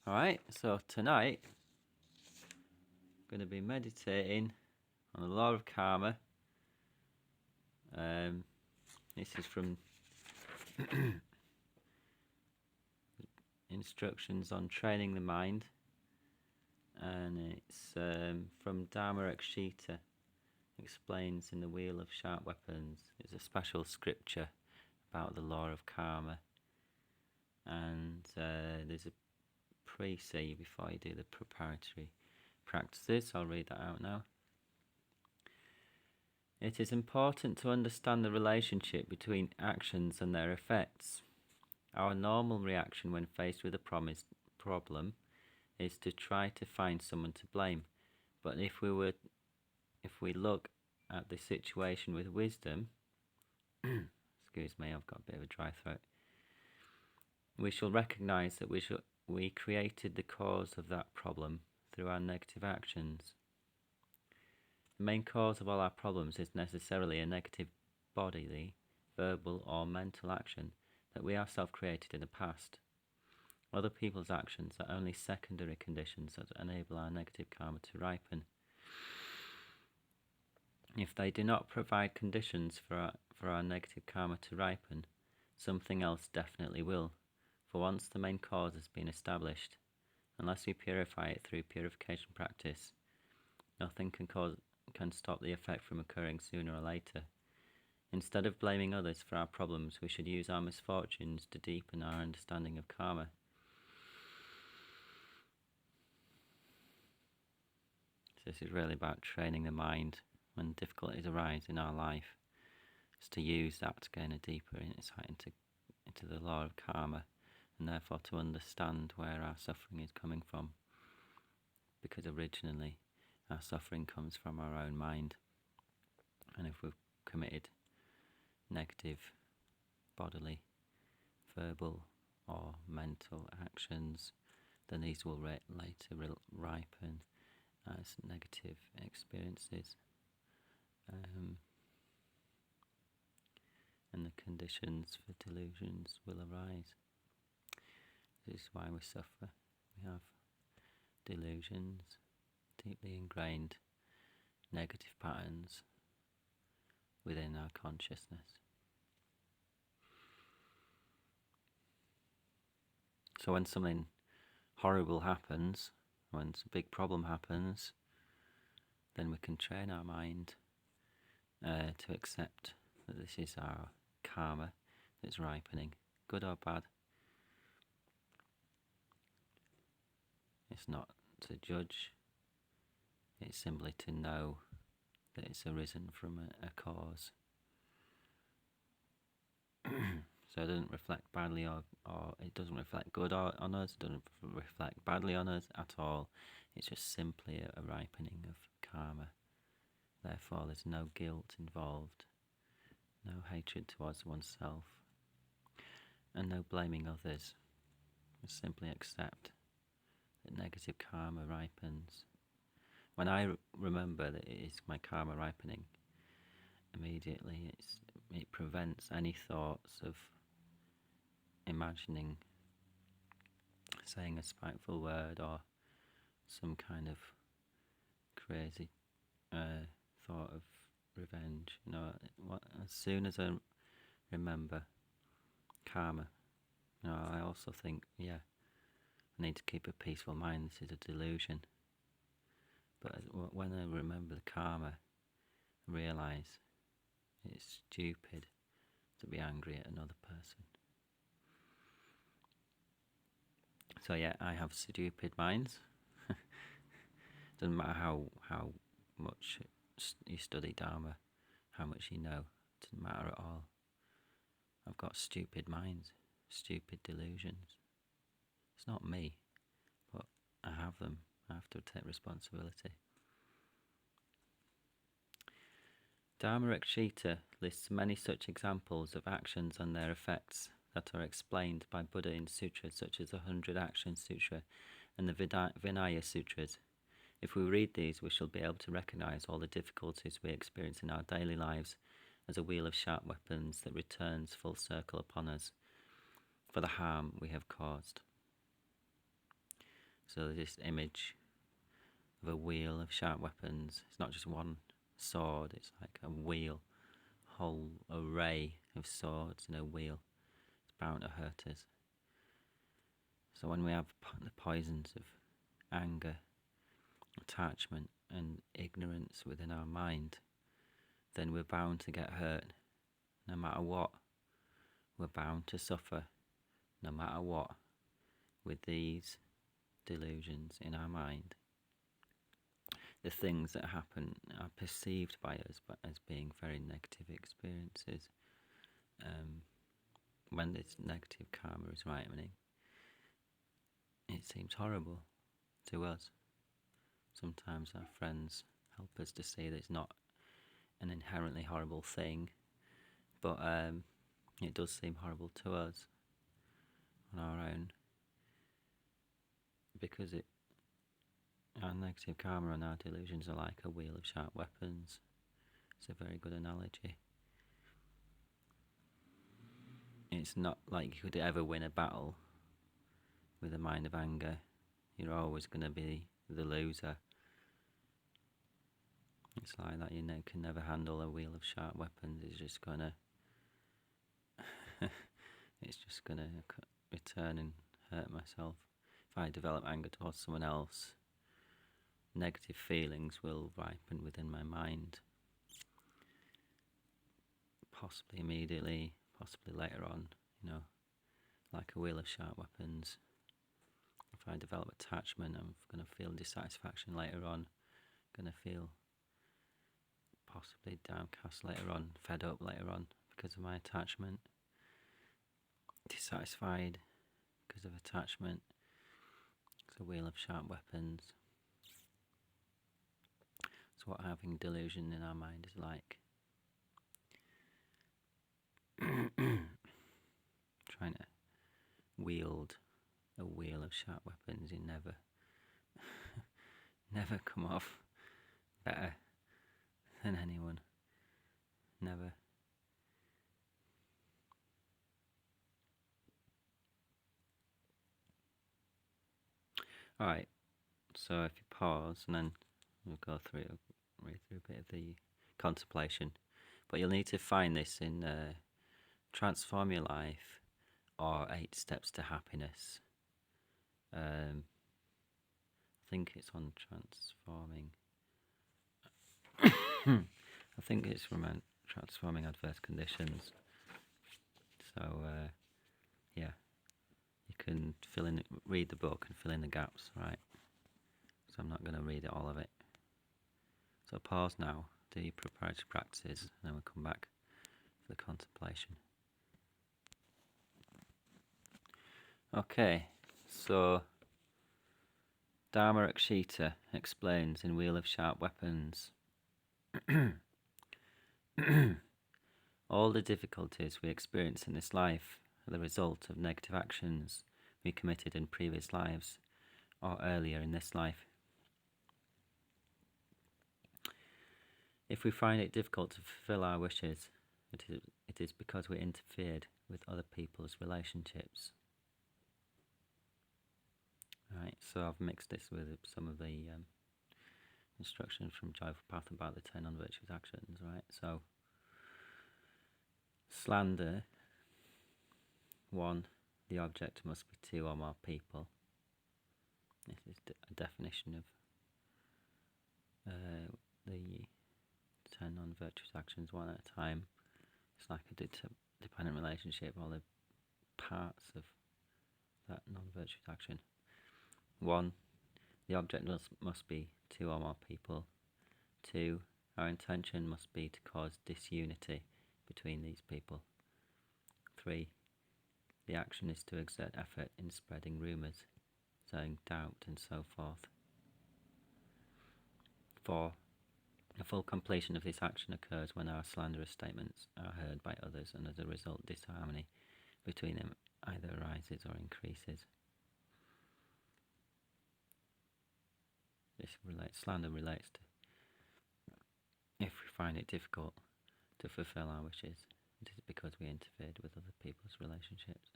Alright, so tonight I'm going to be meditating on the law of karma. This is from instructions on training the mind, and it's from Dharmarakshita. Explains in the Wheel of Sharp Weapons. It's a special scripture about the law of karma, and there's a precept before you do the preparatory practices. I'll read that out now. It is important to understand the relationship between actions and their effects. Our normal reaction when faced with a problem is to try to find someone to blame. But if we look at the situation with wisdom, excuse me, I've got a bit of a dry throat, we shall recognize that we created the cause of that problem through our negative actions. The main cause of all our problems is necessarily a negative bodily, verbal or mental action that we ourselves created in the past. Other people's actions are only secondary conditions that enable our negative karma to ripen. If they do not provide conditions for our negative karma to ripen, something else definitely will, for once the main cause has been established, unless we purify it through purification practice, nothing can stop the effect from occurring sooner or later. Instead of blaming others for our problems, we should use our misfortunes to deepen our understanding of karma. So this is really about training the mind when difficulties arise in our life. It's to use that to gain a deeper insight into the law of karma, and therefore to understand where our suffering is coming from. Because originally our suffering comes from our own mind. And if we've committed negative bodily, verbal or mental actions, then these will later ripen as negative experiences, and the conditions for delusions will arise. This is why we suffer. We have delusions, deeply ingrained negative patterns within our consciousness. So when something horrible happens, when a big problem happens, then we can train our mind to accept that this is our karma that's ripening, good or bad. It's not to judge, it's simply to know that it's arisen from a cause. So it doesn't reflect badly or it doesn't reflect good on us, it doesn't reflect badly on us at all. It's just simply a ripening of karma. Therefore there's no guilt involved, no hatred towards oneself, and no blaming others. We simply accept that negative karma ripens. When I remember that it is my karma ripening, immediately it prevents any thoughts of imagining saying a spiteful word or some kind of crazy thought of revenge. As soon as I remember karma, I also think, I need to keep a peaceful mind. This is a delusion. But when I remember the karma, I realise it's stupid to be angry at another person. So I have stupid minds. Doesn't matter how much you study Dharma, how much you know, it doesn't matter at all. I've got stupid minds, stupid delusions. It's not me, but I have them. I have to take responsibility. Dharmarakshita lists many such examples of actions and their effects that are explained by Buddha in sutras such as the 100 Action Sutra and the Vinaya Sutras. If we read these, we shall be able to recognize all the difficulties we experience in our daily lives as a wheel of sharp weapons that returns full circle upon us for the harm we have caused. So there's this image of a wheel of sharp weapons. It's not just one sword, it's like a wheel, whole array of swords in a wheel. It's bound to hurt us. So when we have the poisons of anger, attachment and ignorance within our mind, then we're bound to get hurt no matter what. We're bound to suffer no matter what with these delusions in our mind. The things that happen are perceived by us as being very negative experiences. When this negative karma is ripening, it seems horrible to us. Sometimes our friends help us to see that it's not an inherently horrible thing, but it does seem horrible to us on our own, because our negative karma and our delusions are like a wheel of sharp weapons. It's a very good analogy. It's not like you could ever win a battle with a mind of anger. You're always going to be the loser. It's like that. You can never handle a wheel of sharp weapons. It's just gonna return and hurt myself. If I develop anger towards someone else, negative feelings will ripen within my mind, possibly immediately, possibly later on, like a wheel of sharp weapons. If I develop attachment, I'm going to feel dissatisfaction later on, going to feel possibly downcast later on, fed up later on because of my attachment, dissatisfied because of attachment. It's a wheel of sharp weapons. It's what having delusion in our mind is like. Trying to wield a wheel of sharp weapons, you never come off better than anyone. Never. Alright, so if you pause and then we'll read through a bit of the contemplation. But you'll need to find this in Transform Your Life or 8 Steps to Happiness. I think it's on transforming. I think it's from Transforming Adverse Conditions. So, yeah, you can read the book and fill in the gaps, right? So I'm not going to read all of it. So pause now, do your preparatory practices, and then we'll come back for the contemplation. Okay, so Dharmarakshita explains in Wheel of Sharp Weapons, all the difficulties we experience in this life are the result of negative actions we committed in previous lives or earlier in this life. If we find it difficult to fulfill our wishes, it is because we interfered with other people's relationships. Right, so I've mixed this with some of the instructions from Joyful Path about the 10 non-virtuous actions, right? So, slander, 1, the object must be 2 or more people. This is a definition of the 10 non-virtuous actions, one at a time. It's like a dependent relationship, all the parts of that non-virtuous action. 1, the object must be 2 or more people. 2, our intention must be to cause disunity between these people. 3, the action is to exert effort in spreading rumours, sowing doubt and so forth. 4, the full completion of this action occurs when our slanderous statements are heard by others, and as a result disharmony between them either arises or increases. Slander relates to if we find it difficult to fulfill our wishes, it is because we interfered with other people's relationships.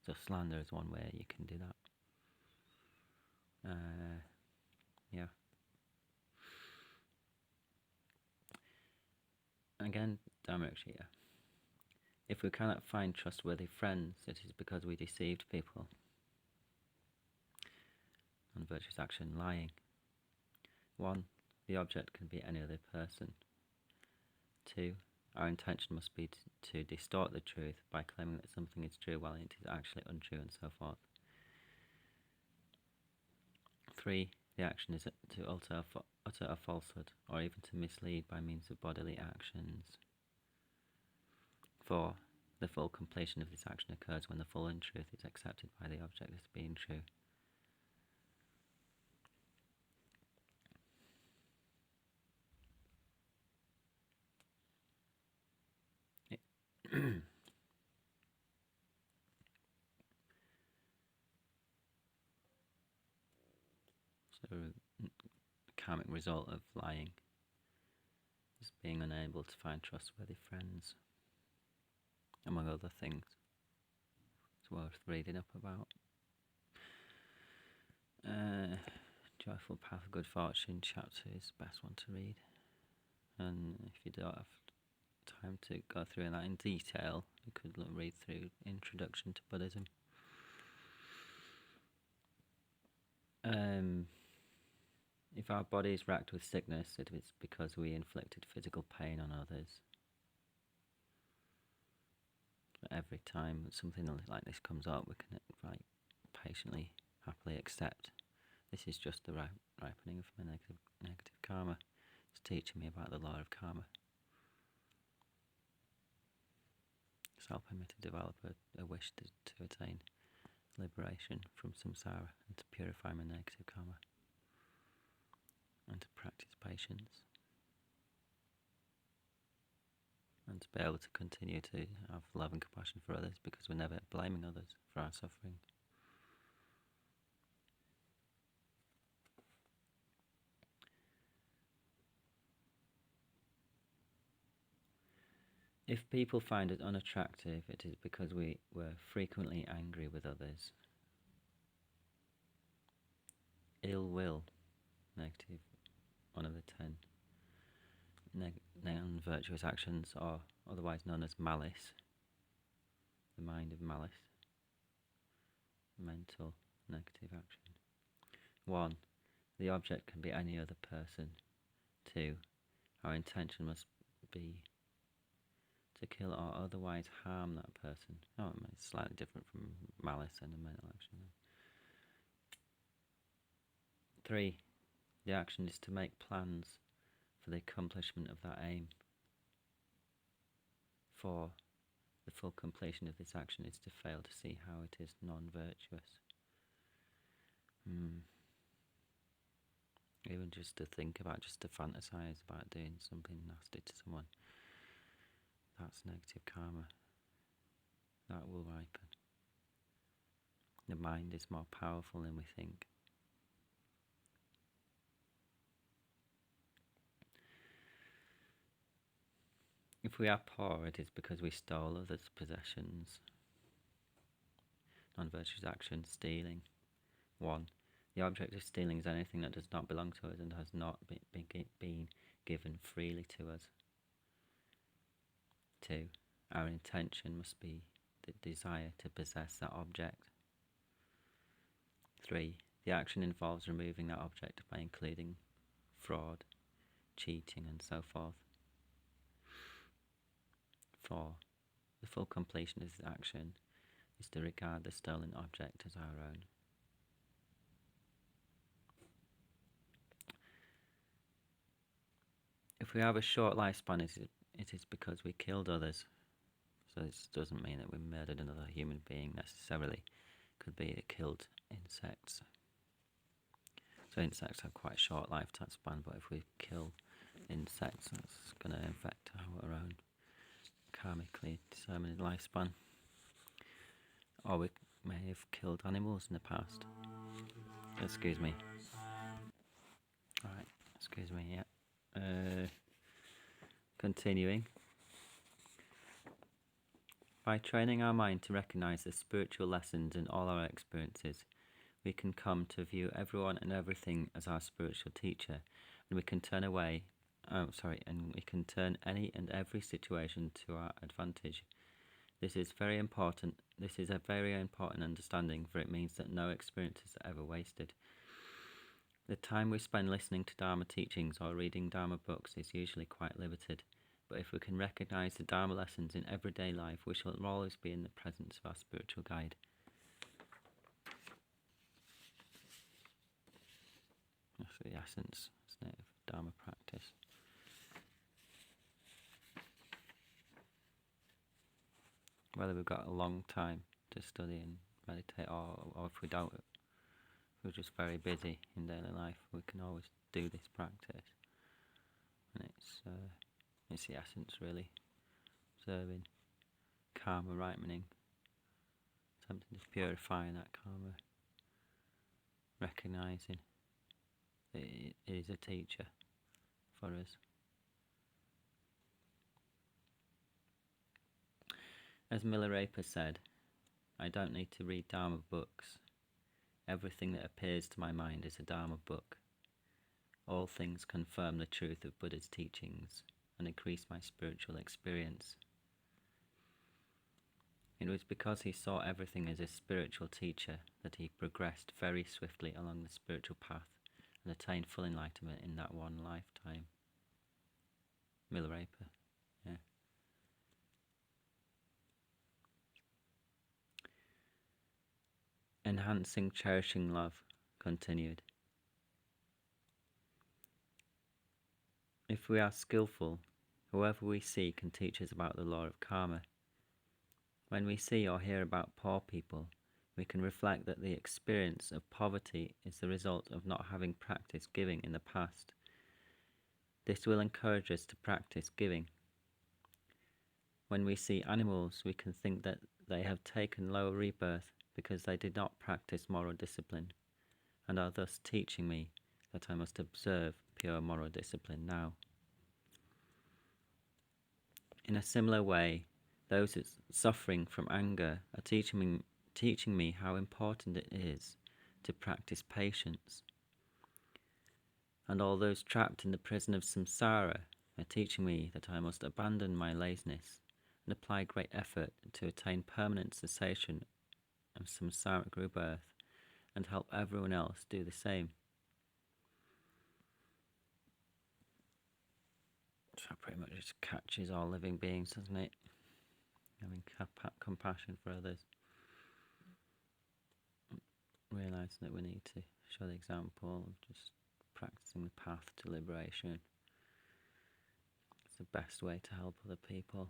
So slander is one way you can do that. Yeah. Again, Dharmarakshita. If we cannot find trustworthy friends, it is because we deceived people. On virtuous action, lying. 1. The object can be any other person. 2. Our intention must be to distort the truth by claiming that something is true while it is actually untrue, and so forth. 3. The action is to utter a falsehood, or even to mislead by means of bodily actions. 4. The full completion of this action occurs when the full untruth is accepted by the object as being true. So, the karmic result of lying is being unable to find trustworthy friends, among other things. It's worth reading up about. Joyful Path of Good Fortune chapter is the best one to read. And if you don't have time to go through that in detail, you could read through Introduction to Buddhism. If our body is racked with sickness, it is because we inflicted physical pain on others. Every time something like this comes up, we can patiently, happily accept this is just the ripening of my negative karma. It's teaching me about the law of karma. It's helping me to develop a wish to attain liberation from samsara and to purify my negative karma and to practice patience and to be able to continue to have love and compassion for others, because we're never blaming others for our suffering. If people find it unattractive, it is because we were frequently angry with others. Ill will, negative 1 of the 10. Non-virtuous actions are otherwise known as malice, the mind of malice, mental negative action. 1. The object can be any other person. 2. Our intention must be to kill or otherwise harm that person. Oh, it's slightly different from malice and a mental action. 3. The action is to make plans for the accomplishment of that aim. 4. The full completion of this action is to fail to see how it is non-virtuous. Even just to think about, just to fantasize about doing something nasty to someone, that's negative karma. That will ripen. The mind is more powerful than we think. If we are poor, it is because we stole others' possessions. Non-virtuous action, stealing. 1. The object of stealing is anything that does not belong to us and has not been given freely to us. 2. Our intention must be the desire to possess that object. 3. The action involves removing that object by including fraud, cheating, and so forth. 4. The full completion of this action is to regard the stolen object as our own. If we have a short lifespan, it is because we killed others. So this doesn't mean that we murdered another human being necessarily. It could be it killed insects. So insects have quite a short lifespan, but if we kill insects, that's going to affect our own karmically determined lifespan. Or we may have killed animals in the past. Excuse me. Alright, excuse me, yeah. Continuing. By training our mind to recognize the spiritual lessons in all our experiences, we can come to view everyone and everything as our spiritual teacher, and we can turn any and every situation to our advantage. This is a very important understanding, for it means that no experience is ever wasted. The time we spend listening to Dharma teachings or reading Dharma books is usually quite limited, but if we can recognize the Dharma lessons in everyday life, we shall always be in the presence of our spiritual guide. That's the essence, isn't it, of Dharma practice. Whether we've got a long time to study and meditate, or if we don't, if we're just very busy in daily life, we can always do this practice. And it's the essence, really. Observing karma ripening, attempting to purify that karma, recognising that it is a teacher for us. As Milarepa said, I don't need to read Dharma books. Everything that appears to my mind is a Dharma book. All things confirm the truth of Buddha's teachings and increase my spiritual experience. It was because he saw everything as a spiritual teacher that he progressed very swiftly along the spiritual path and attained full enlightenment in that one lifetime. Milarepa, yeah. Enhancing cherishing love continued. If we are skillful, whoever we see can teach us about the law of karma. When we see or hear about poor people, we can reflect that the experience of poverty is the result of not having practiced giving in the past. This will encourage us to practice giving. When we see animals, we can think that they have taken lower rebirth because they did not practice moral discipline, and are thus teaching me that I must observe pure moral discipline now. In a similar way, those suffering from anger are teaching me how important it is to practice patience. And all those trapped in the prison of samsara are teaching me that I must abandon my laziness and apply great effort to attain permanent cessation of samsaric rebirth and help everyone else do the same. So that pretty much just catches all living beings, doesn't it? Having compassion for others. Realising that we need to show the example of just practicing the path to liberation. It's the best way to help other people.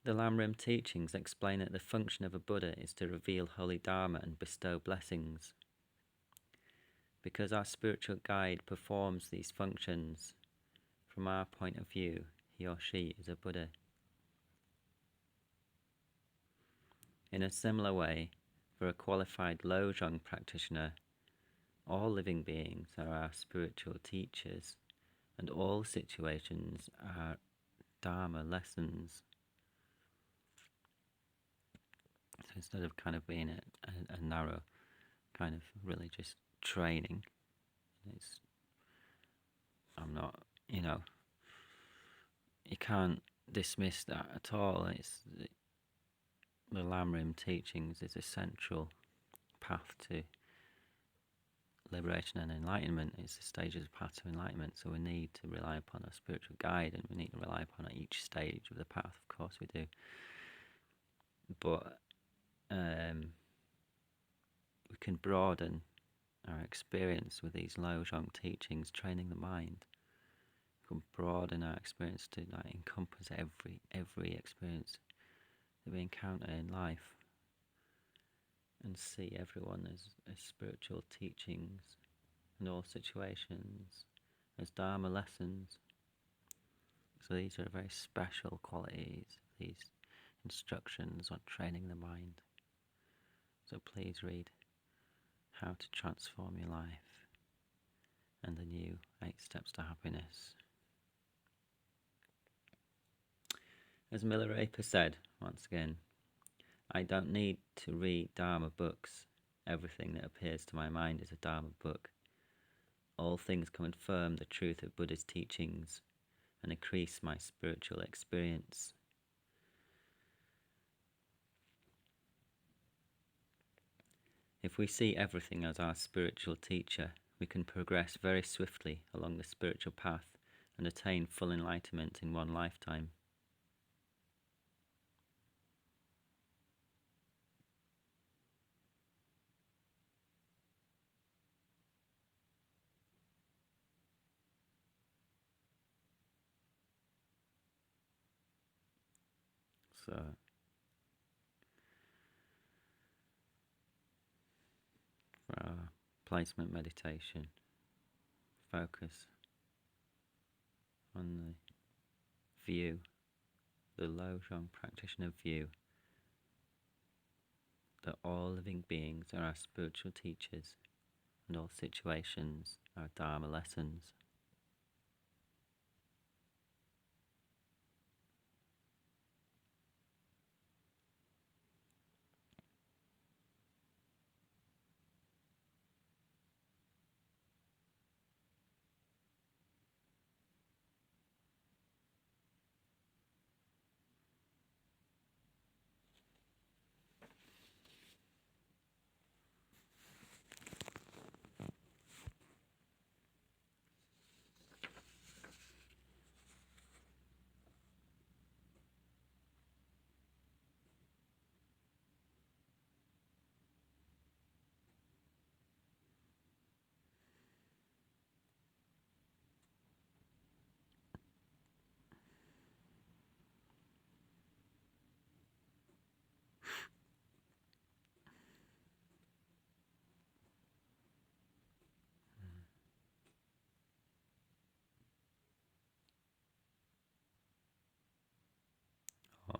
The Lamrim teachings explain that the function of a Buddha is to reveal holy Dharma and bestow blessings. Because our spiritual guide performs these functions, from our point of view, he or she is a Buddha. In a similar way, for a qualified Lojong practitioner, all living beings are our spiritual teachers, and all situations are Dharma lessons. So instead of kind of being a narrow kind of religious training, I'm not, you can't dismiss that at all. The Lamrim teachings is a central path to liberation and enlightenment. It's the stages of path to enlightenment, so we need to rely upon our spiritual guide, and we need to rely upon each stage of the path, of course we do. But we can broaden our experience with these Lojong teachings, training the mind. We can broaden our experience to encompass every experience that we encounter in life, and see everyone as spiritual teachings and all situations as Dharma lessons. So these are very special qualities, these instructions on training the mind. So please read How to Transform Your Life and the new 8 Steps to Happiness. As Milarepa said, once again, I don't need to read Dharma books. Everything that appears to my mind is a Dharma book. All things confirm the truth of Buddhist teachings and increase my spiritual experience. If we see everything as our spiritual teacher, we can progress very swiftly along the spiritual path and attain full enlightenment in one lifetime. So, for our placement meditation, focus on the view, the Lojong practitioner view, that all living beings are our spiritual teachers and all situations are Dharma lessons.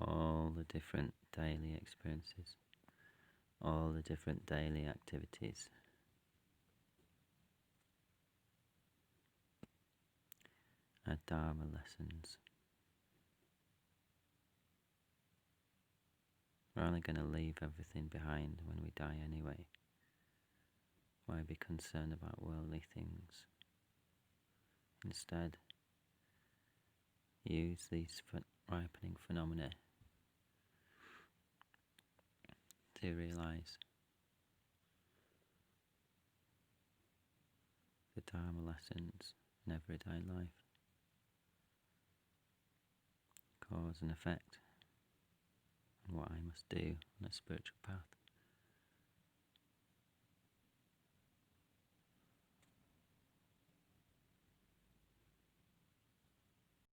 All the different daily experiences, all the different daily activities are Dharma lessons. We're only going to leave everything behind when we die anyway. Why be concerned about worldly things? Instead, use these ripening phenomena to realize the Dharma lessons in everyday life, cause and effect, and what I must do on a spiritual path.